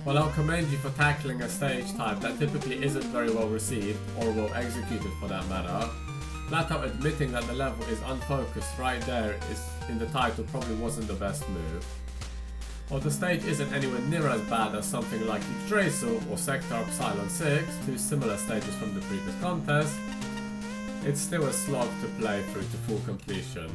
A: Well, I'll commend you for tackling a stage type that typically isn't very well received, or well executed for that matter. Flat out admitting that the level is unfocused right there is in the title probably wasn't the best move. While the stage isn't anywhere near as bad as something like Yggdrasil or Sector Epsilon 6, 2 similar stages from the previous contest, it's still a slog to play through to full completion.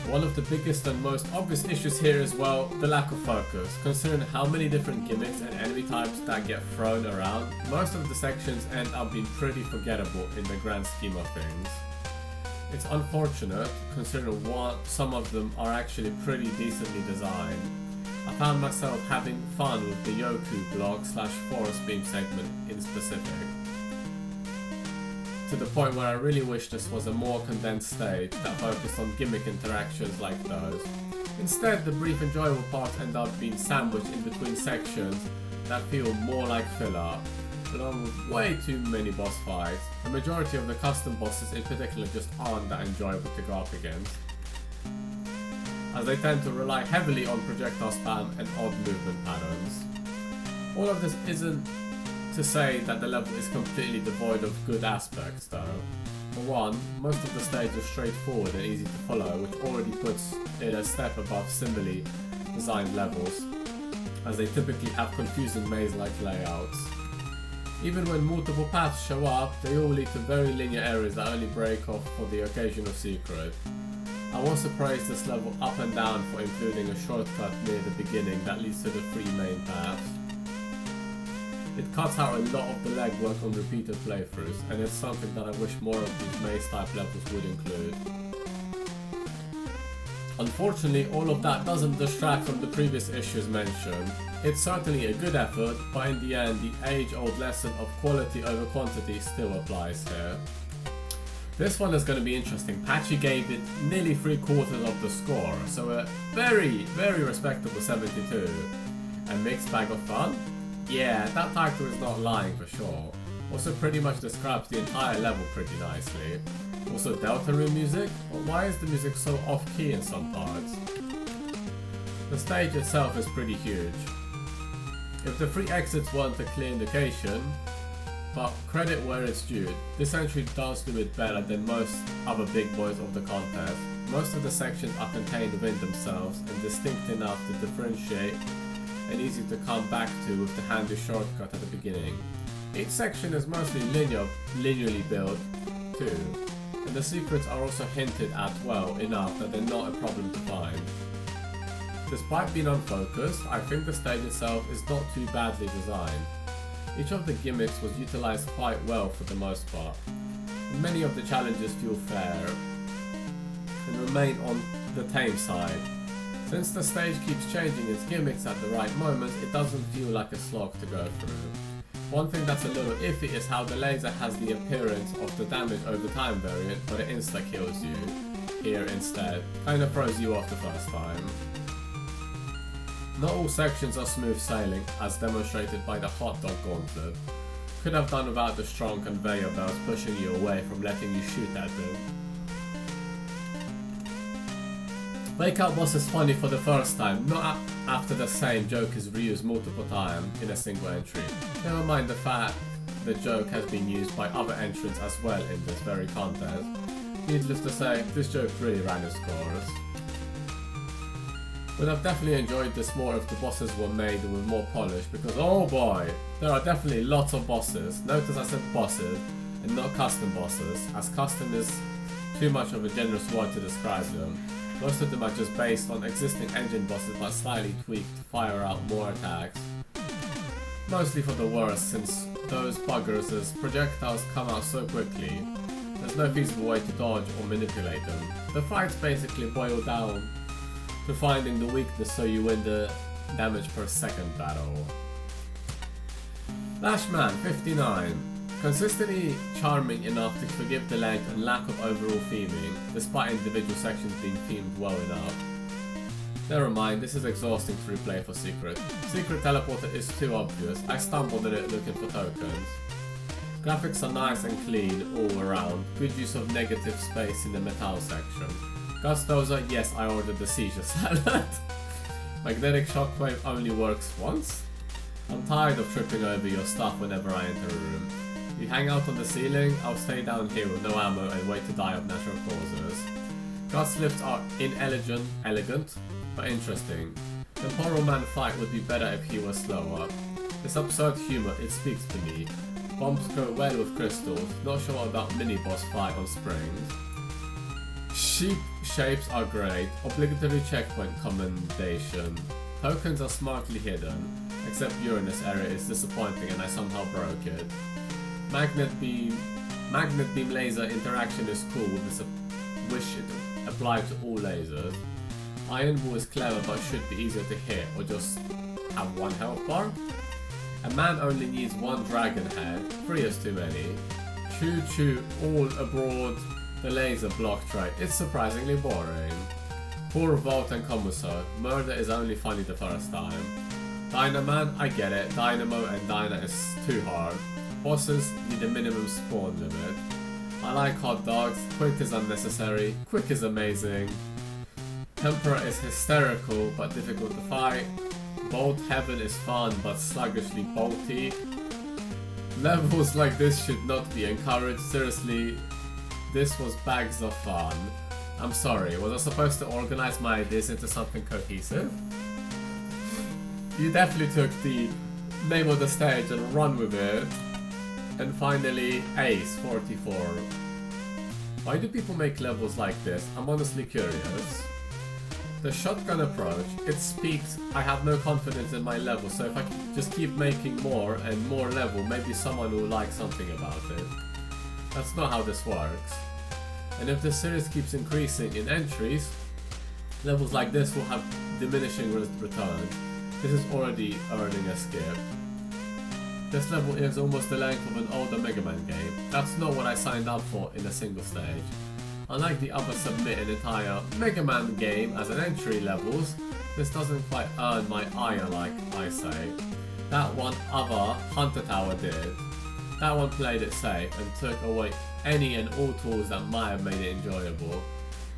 A: One of the biggest and most obvious issues here is, well, the lack of focus. Considering how many different gimmicks and enemy types that get thrown around, most of the sections end up being pretty forgettable in the grand scheme of things. It's unfortunate, considering some of them are actually pretty decently designed. I found myself having fun with the Yoku block / forest beam segment in specific, to the point where I really wish this was a more condensed stage that focused on gimmick interactions like those. Instead, the brief enjoyable parts end up being sandwiched in between sections that feel more like filler, along with way too many boss fights. The majority of the custom bosses in particular just aren't that enjoyable to go up against, as they tend to rely heavily on projectile spam and odd movement patterns. All of this isn't to say that the level is completely devoid of good aspects though. For one, most of the stage is straightforward and easy to follow, which already puts it a step above similarly designed levels, as they typically have confusing maze-like layouts. Even when multiple paths show up, they all lead to very linear areas that only break off for the occasional secret. I want to praise this level up and down for including a shortcut near the beginning that leads to the 3 main paths. It cuts out a lot of the legwork on repeated playthroughs, and it's something that I wish more of these maze-type levels would include. Unfortunately, all of that doesn't distract from the previous issues mentioned. It's certainly a good effort, but in the end, the age-old lesson of quality over quantity still applies here. This one is going to be interesting. Patchy gave it nearly 3/4 of the score, so a very, very respectable 72. A mixed bag of fun? Yeah, that title is not lying for sure. Also pretty much describes the entire level pretty nicely. Also Delta Room music? But why is the music so off-key in some parts? The stage itself is pretty huge. If the 3 exits weren't a clear indication, but credit where it's due, this entry does do it better than most other big boys of the contest. Most of the sections are contained within themselves and distinct enough to differentiate and easy to come back to with the handy shortcut at the beginning. Each section is mostly linearly built too, and the secrets are also hinted at well enough that they're not a problem to find. Despite being unfocused, I think the stage itself is not too badly designed. Each of the gimmicks was utilized quite well for the most part. Many of the challenges feel fair and remain on the tame side. Since the stage keeps changing its gimmicks at the right moments, it doesn't feel like a slog to go through. One thing that's a little iffy is how the laser has the appearance of the damage over time variant, but it insta-kills you here instead. Kinda throws you off the first time. Not all sections are smooth sailing, as demonstrated by the hot dog gauntlet. Could have done without the strong conveyor belts pushing you away from letting you shoot at them. Breakout boss is funny for the first time, not after the same joke is reused multiple times in a single entry. Never mind the fact the joke has been used by other entrants as well in this very contest. Needless to say, this joke really ran its course. Would have definitely enjoyed this more if the bosses were made with more polish, because oh boy, there are definitely lots of bosses. Notice I said bosses and not custom bosses, as custom is too much of a generous word to describe them. Most of them are just based on existing engine bosses but slightly tweaked to fire out more attacks. Mostly for the worse, since those buggers' projectiles come out so quickly, there's no feasible way to dodge or manipulate them. The fights basically boil down to finding the weakness so you win the damage per second battle. Lashman 59. Consistently charming enough to forgive the length and lack of overall theming, despite individual sections being themed well enough. Never mind, this is exhausting to replay for Secret. Secret Teleporter is too obvious. I stumbled at it looking for tokens. Graphics are nice and clean all around. Good use of negative space in the metal section. Gustosa, yes, I ordered the seizure salad. Magnetic shockwave only works once? I'm tired of tripping over your stuff whenever I enter a room. You hang out on the ceiling, I'll stay down here with no ammo and wait to die of natural causes. Gust lifts are elegant, but interesting. The Temporal Man fight would be better if he was slower. This absurd humor, it speaks to me. Bombs go well with crystals, not sure about mini-boss fight on springs. Sheep shapes are great, obligatory checkpoint commendation. Tokens are smartly hidden, except Uranus area is disappointing and I somehow broke it. Magnet beam laser interaction is cool with wish it applied to all lasers. Iron Ball is clever but should be easier to hit or just have one health bar. A man only needs one dragon head, 3 is too many. Choo choo all abroad, the laser block trait, it's surprisingly boring. Poor Vault and Commissar, murder is only funny the first time. Dynaman, I get it, Dynamo and Dyna is too hard. Bosses need a minimum spawn limit. I like hot dogs, quick is unnecessary, quick is amazing. Temperate is hysterical but difficult to fight. Bolt Heaven is fun but sluggishly bolty. Levels like this should not be encouraged, seriously, this was bags of fun. I'm sorry, was I supposed to organize my ideas into something cohesive? You definitely took the name of the stage and run with it. And finally, Ace 44. Why do people make levels like this? I'm honestly curious. The shotgun approach, it speaks, I have no confidence in my level, so if I just keep making more and more level, maybe someone will like something about it. That's not how this works. And if the series keeps increasing in entries, levels like this will have diminishing returns. This is already earning a skip. This level is almost the length of an older Mega Man game. That's not what I signed up for in a single stage. Unlike the other submit an entire Mega Man game as an entry levels, this doesn't quite earn my ire like I say. That one other Hunter Tower did. That one played it safe and took away any and all tools that might have made it enjoyable.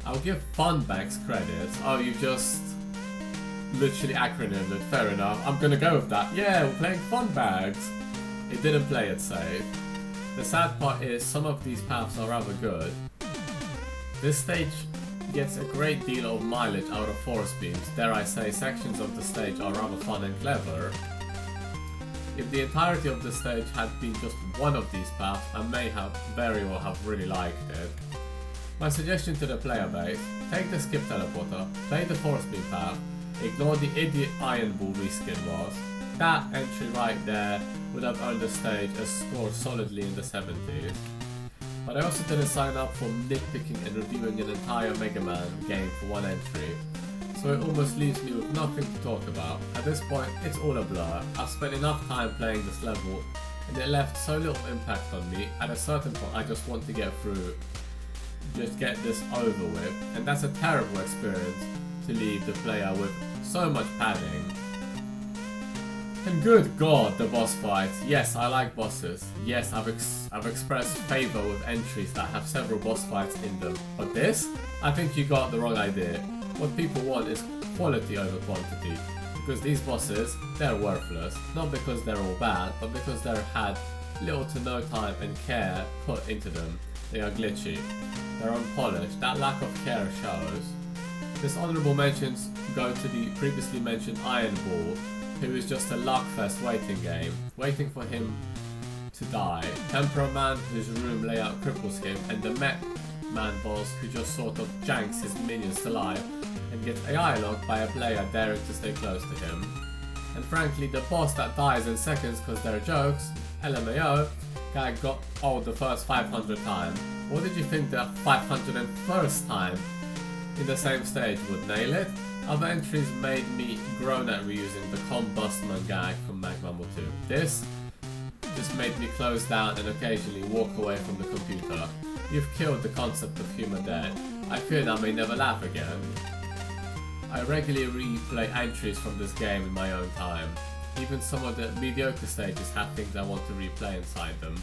A: I'll give Funbags credits. Oh, you just literally acronymed it, fair enough. I'm gonna go with that. Yeah, we're playing Funbags. It didn't play it safe. The sad part is some of these paths are rather good. This stage gets a great deal of mileage out of force beams. Dare I say, sections of the stage are rather fun and clever. If the entirety of the stage had been just one of these paths, I may have very well have really liked it. My suggestion to the player base, take the skip teleporter, play the force beam path, ignore the idiot Iron Ball reskin was. That entry right there would have earned the stage a score solidly in the 70s. But I also didn't sign up for nitpicking and reviewing an entire Mega Man game for one entry, so it almost leaves me with nothing to talk about. At this point, it's all a blur. I've spent enough time playing this level, and it left so little impact on me. At a certain point, I just want to get through, just get this over with, and that's a terrible experience to leave the player with so much padding. And good god, the boss fights. Yes, I like bosses. Yes, I've expressed favour with entries that have several boss fights in them. But this? I think you got the wrong idea. What people want is quality over quantity. Because these bosses, they're worthless. Not because they're all bad, but because they've had little to no time and care put into them. They are glitchy. They're unpolished. That lack of care shows. This honourable mentions go to the previously mentioned Iron Ball, who is just a luckfest waiting game, waiting for him to die. Temperate Man, whose room layout cripples him, and the Met Man boss, who just sort of janks his minions to life and gets AI locked by a player daring to stay close to him. And frankly, the boss that dies in seconds because they're jokes, LMAO, guy got old the first 500 times. What did you think the 501st time in the same stage would nail it? Other entries made me groan at reusing the Combustman gag from Magmammal 2. This just made me close down and occasionally walk away from the computer. You've killed the concept of humor dead. I feared I may never laugh again. I regularly replay entries from this game in my own time. Even some of the mediocre stages have things I want to replay inside them.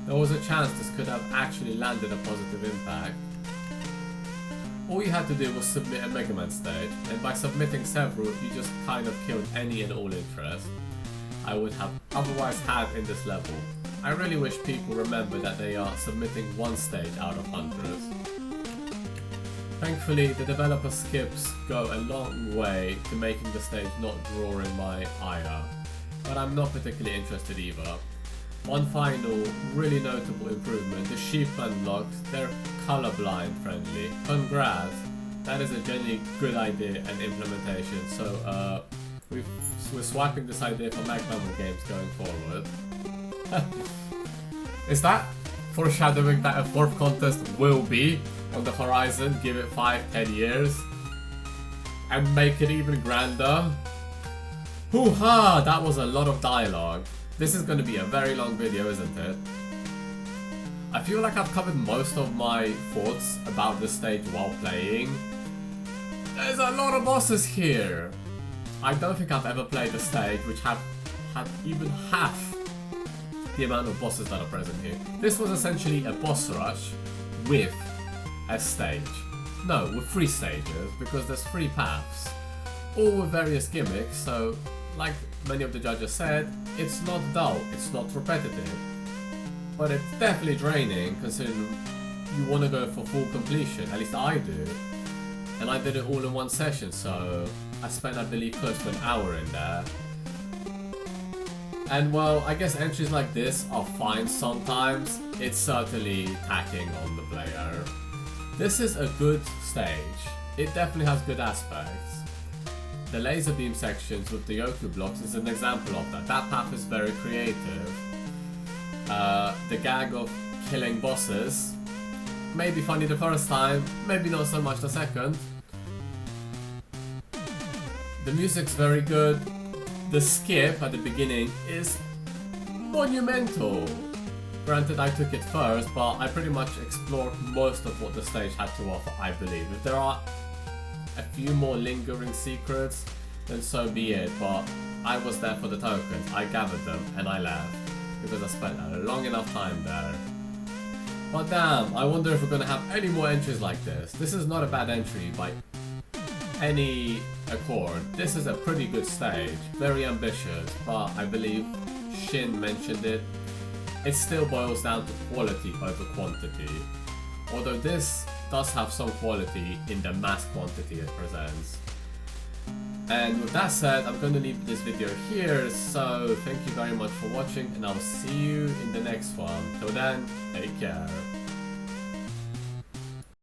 A: There was a chance this could have actually landed a positive impact. All you had to do was submit a Mega Man stage, and by submitting several, you just kind of killed any and all interest I would have otherwise had in this level. I really wish people remember that they are submitting one stage out of hundreds. Thankfully, the developer skips go a long way to making the stage not drawing my ire, but I'm not particularly interested either. One final, really notable improvement, the sheep unlocks, they're colorblind friendly. Congrats! That is a genuinely good idea and implementation, so we're swiping this idea for Magmammal games going forward. Is that foreshadowing that a fourth contest will be on the horizon, give it 5-10 years, and make it even grander. Hoo-ha! That was a lot of dialogue. This is going to be a very long video, isn't it? I feel like I've covered most of my thoughts about this stage while playing. There's a lot of bosses here! I don't think I've ever played a stage which had even half the amount of bosses that are present here. This was essentially a boss rush with a stage. No, with 3 stages, because there's 3 paths, all with various gimmicks, so like many of the judges said, it's not dull, it's not repetitive, but it's definitely draining considering you want to go for full completion, at least I do, and I did it all in one session, so I spent, I believe, close to an hour in there. And well, I guess entries like this are fine sometimes. It's certainly tacking on the player. This is a good stage. It definitely has good aspects. The laser beam sections with the Yoku blocks is an example of that. That path is very creative. The gag of killing bosses may be funny the first time, maybe not so much the second. The music's very good. The skip at the beginning is monumental. Granted, I took it first, but I pretty much explored most of what the stage had to offer, I believe. If there are a few more lingering secrets, then so be it, but I was there for the tokens, I gathered them, and I left, because I spent a long enough time there. But damn, I wonder if we're gonna have any more entries like this. This is not a bad entry by any accord. This is a pretty good stage, very ambitious, but I believe Shin mentioned it. It still boils down to quality over quantity. Although this does have some quality in the mass quantity it presents. And with that said, I'm going to leave this video here, so thank you very much for watching and I'll see you in the next one. Till then, take care.